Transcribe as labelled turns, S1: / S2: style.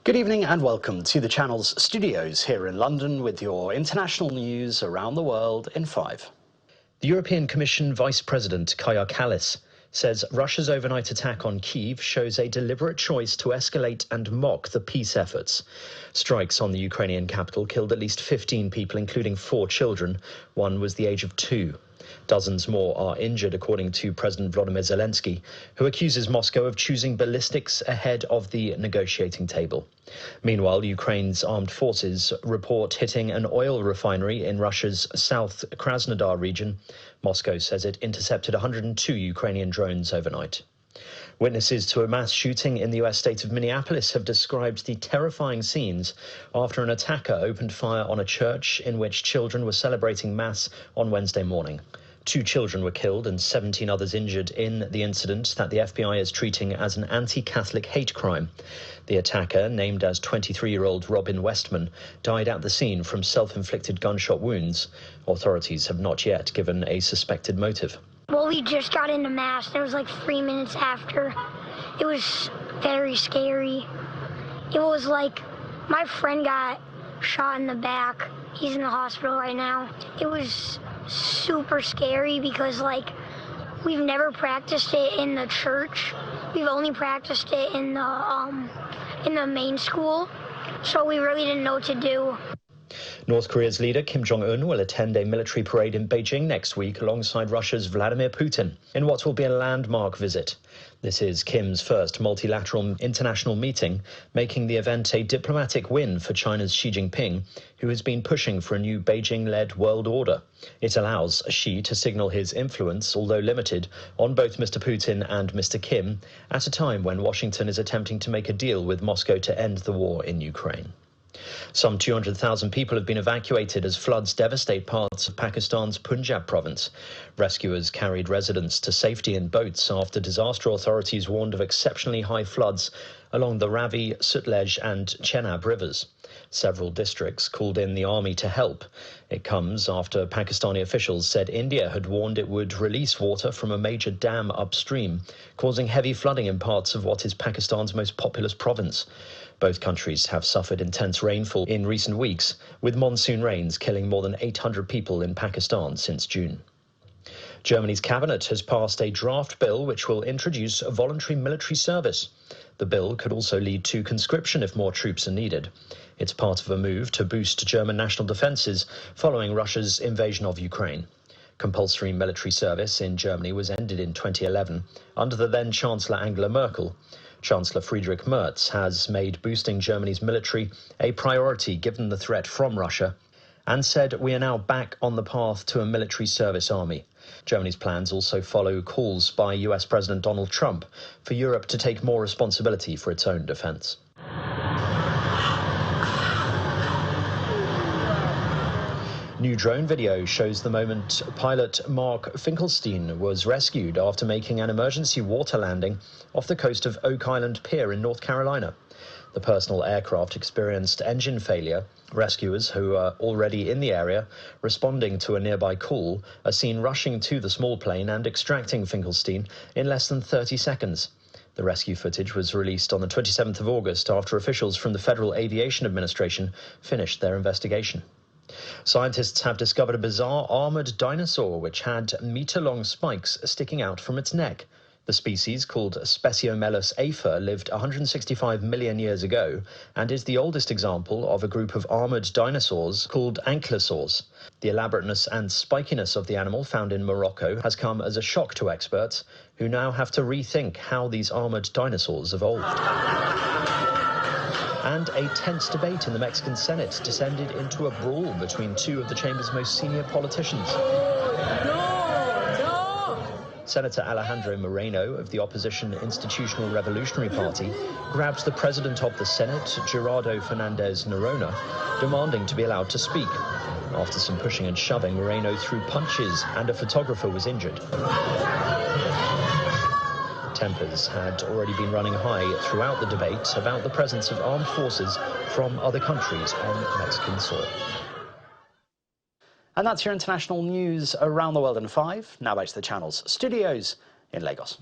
S1: Good evening and welcome to the channel's studios here in London with your international news around the world in 5. The European Commission Vice President Kaja Kallas says Russia's overnight attack on Kyiv shows a deliberate choice to escalate and mock the peace efforts. Strikes on the Ukrainian capital killed at least 15 people, including 4 children. One was the age of 2. Dozens more are injured, according to President Volodymyr Zelensky, who accuses Moscow of choosing ballistics ahead of the negotiating table. Meanwhile, Ukraine's armed forces report hitting an oil refinery in Russia's South Krasnodar region. Moscow says it intercepted 102 Ukrainian drones overnight. Witnesses to a mass shooting in the U.S. state of Minneapolis have described the terrifying scenes after an attacker opened fire on a church in which children were celebrating Mass on Wednesday morning. 2 children were killed and 17 others injured in the incident that the FBI is treating as an anti-Catholic hate crime. The attacker, named as 23-year-old Robin Westman, died at the scene from self-inflicted gunshot wounds. Authorities have not yet given a suspected motive.
S2: Well, we just got into Mass. It was like 3 minutes after. It was very scary. It was like my friend got shot in the back. He's in the hospital right now. It was super scary because, like, we've never practiced it in the church. We've only practiced it in the main school, so we really didn't know what to do.
S1: North Korea's leader Kim Jong-un will attend a military parade in Beijing next week alongside Russia's Vladimir Putin in what will be a landmark visit. This is Kim's first multilateral international meeting, making the event a diplomatic win for China's Xi Jinping, who has been pushing for a new Beijing-led world order. It allows Xi to signal his influence, although limited, on both Mr. Putin and Mr. Kim at a time when Washington is attempting to make a deal with Moscow to end the war in Ukraine. Some 200,000 people have been evacuated as floods devastate parts of Pakistan's Punjab province. Rescuers carried residents to safety in boats after disaster authorities warned of exceptionally high floods along the Ravi, Sutlej and Chenab rivers. Several districts called in the army to help. It comes after Pakistani officials said India had warned it would release water from a major dam upstream, causing heavy flooding in parts of what is Pakistan's most populous province. Both countries have suffered intense rainfall in recent weeks, with monsoon rains killing more than 800 people in Pakistan since June. Germany's cabinet has passed a draft bill which will introduce a voluntary military service. The bill could also lead to conscription if more troops are needed. It's part of a move to boost German national defences following Russia's invasion of Ukraine. Compulsory military service in Germany was ended in 2011 under the then-Chancellor Angela Merkel. Chancellor Friedrich Merz has made boosting Germany's military a priority given the threat from Russia and said we are now back on the path to a military service army. Germany's plans also follow calls by US President Donald Trump for Europe to take more responsibility for its own defence. New drone video shows the moment pilot Mark Finkelstein was rescued after making an emergency water landing off the coast of Oak Island Pier in North Carolina. The personal aircraft experienced engine failure. Rescuers, who are already in the area, responding to a nearby call, are seen rushing to the small plane and extracting Finkelstein in less than 30 seconds. The rescue footage was released on the 27th of August after officials from the Federal Aviation Administration finished their investigation. Scientists have discovered a bizarre armoured dinosaur which had metre-long spikes sticking out from its neck. The species, called Speciomelus afer, lived 165 million years ago and is the oldest example of a group of armoured dinosaurs called ankylosaurs. The elaborateness and spikiness of the animal found in Morocco has come as a shock to experts who now have to rethink how these armoured dinosaurs evolved. And a tense debate in the Mexican Senate descended into a brawl between 2 of the chamber's most senior politicians. Senator Alejandro Moreno of the opposition Institutional Revolutionary Party grabbed the president of the Senate, Gerardo Fernandez Noronha, demanding to be allowed to speak. After some pushing and shoving, Moreno threw punches and a photographer was injured. Tempers had already been running high throughout the debate about the presence of armed forces from other countries on Mexican soil. And that's your international news around the world in 5. Now back to the channel's studios in Lagos.